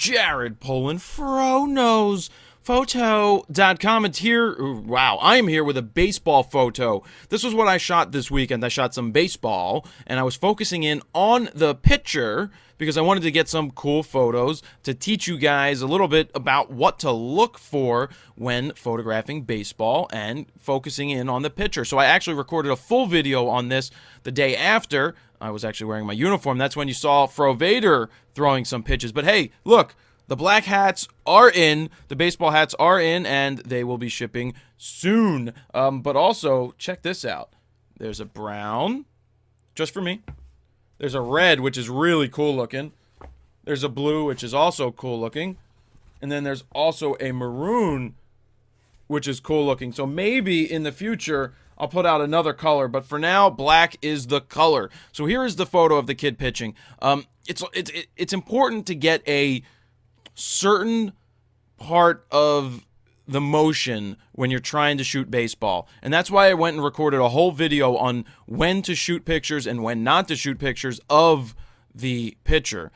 Jared Polin, Fro Knows Photo.com. It's here. Wow, I am here with a baseball photo. This was what I shot this weekend. I shot some baseball, and I was focusing in on the pitcher because I wanted to get some cool photos to teach you guys a little bit about what to look for when photographing baseball and focusing in on the pitcher. So I actually recorded a full video on this the day after. I was actually wearing my uniform. That's when you saw Fro Vader throwing some pitches. But hey, look. The black hats are in, the baseball hats are in, and they will be shipping soon. But also, check this out. There's a brown, just for me. There's a red, which is really cool looking. There's a blue, which is also cool looking. And then there's also a maroon, which is cool looking. So maybe in the future, I'll put out another color. But for now, black is the color. So here is the photo of the kid pitching. It's important to get a certain part of the motion when you're trying to shoot baseball. And that's why I went and recorded a whole video on when to shoot pictures and when not to shoot pictures of the pitcher.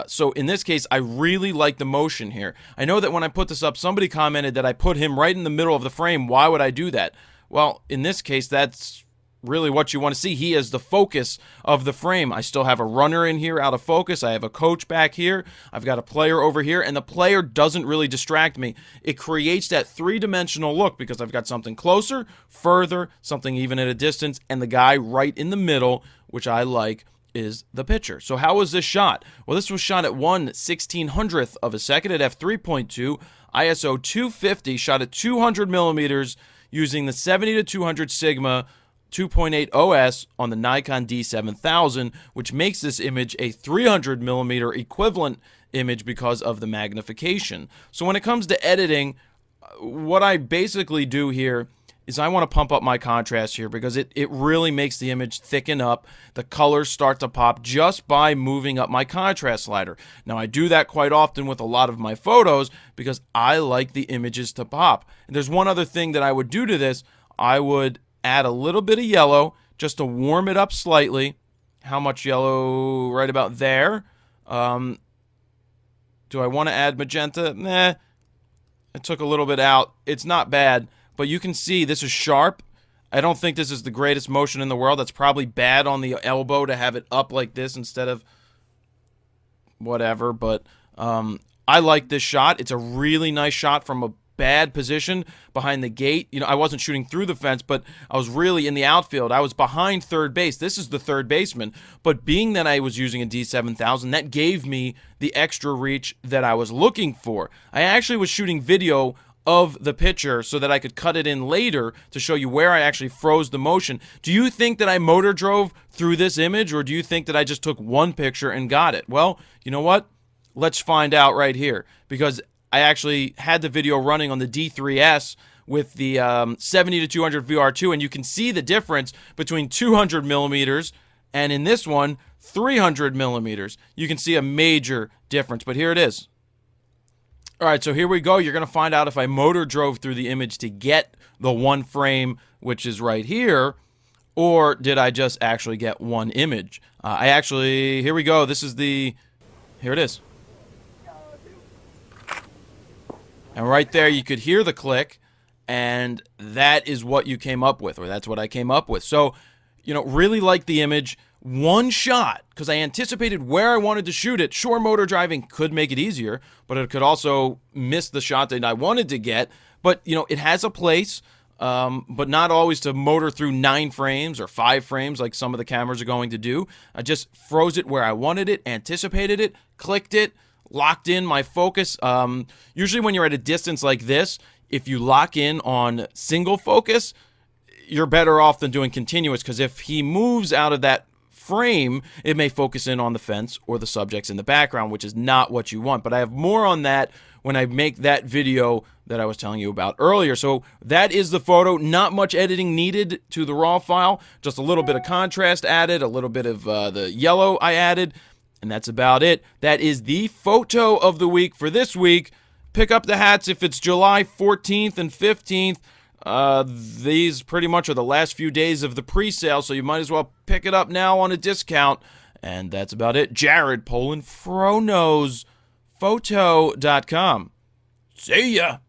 So in this case, I really like the motion here. I know that when I put this up, somebody commented that I put him right in the middle of the frame. Why would I do that? Well, in this case, that's really what you want to see. He is the focus of the frame. I still have a runner in here out of focus. I have a coach back here. I've got a player over here, and the player doesn't really distract me. It creates that three-dimensional look because I've got something closer, further, something even at a distance, and the guy right in the middle, which I like, is the pitcher. So how was this shot? Well, this was shot at 1/1600th of a second at f3.2, ISO 250, shot at 200 millimeters using the 70-200 Sigma 2.8 OS on the Nikon D7000, which makes this image a 300 millimeter equivalent image because of the magnification. So when it comes to editing, what I basically do here is I want to pump up my contrast here because it really makes the image thicken up. The colors start to pop just by moving up my contrast slider. Now, I do that quite often with a lot of my photos because I like the images to pop. And there's one other thing that I would do to this. I would add a little bit of yellow just to warm it up slightly. How much yellow? Right about there. Do I want to add magenta? Nah. I took a little bit out. It's not bad, but you can see this is sharp. I don't think this is the greatest motion in the world. That's probably bad on the elbow to have it up like this instead of whatever, but I like this shot. It's a really nice shot from a bad position behind the gate. You know, I wasn't shooting through the fence, but I was really in the outfield. I was behind third base. This is the third baseman. But being that I was using a D7000, that gave me the extra reach that I was looking for. I actually was shooting video of the pitcher so that I could cut it in later to show you where I actually froze the motion. Do you think that I motor drove through this image, or do you think that I just took one picture and got it? Well, you know what? Let's find out right here, because I actually had the video running on the D3S with the 70-200 VR2, and you can see the difference between 200 millimeters and in this one, 300 millimeters. You can see a major difference, but here it is. All right, so here we go. You're going to find out if I motor drove through the image to get the one frame, which is right here, or did I just actually get one image? Here we go. Here it is. And right there, you could hear the click, and that is what you came up with, or that's what I came up with. So, you know, really like the image. One shot, because I anticipated where I wanted to shoot it. Sure, motor driving could make it easier, but it could also miss the shot that I wanted to get. But, you know, it has a place, but not always to motor through 9 frames or 5 frames like some of the cameras are going to do. I just froze it where I wanted it, anticipated it, clicked it, locked in my focus. Usually when you're at a distance like this, if you lock in on single focus, you're better off than doing continuous, because if he moves out of that frame, it may focus in on the fence or the subjects in the background, which is not what you want. But I have more on that when I make that video that I was telling you about earlier. So that is the photo. Not much editing needed to the raw file. Just a little bit of contrast added, a little bit of the yellow I added, and that's about it. That is the photo of the week for this week. Pick up the hats if it's July 14th and 15th. These pretty much are the last few days of the pre-sale, so you might as well pick it up now on a discount. And that's about it. Jared Polin, Fro Knows photo.com. See ya.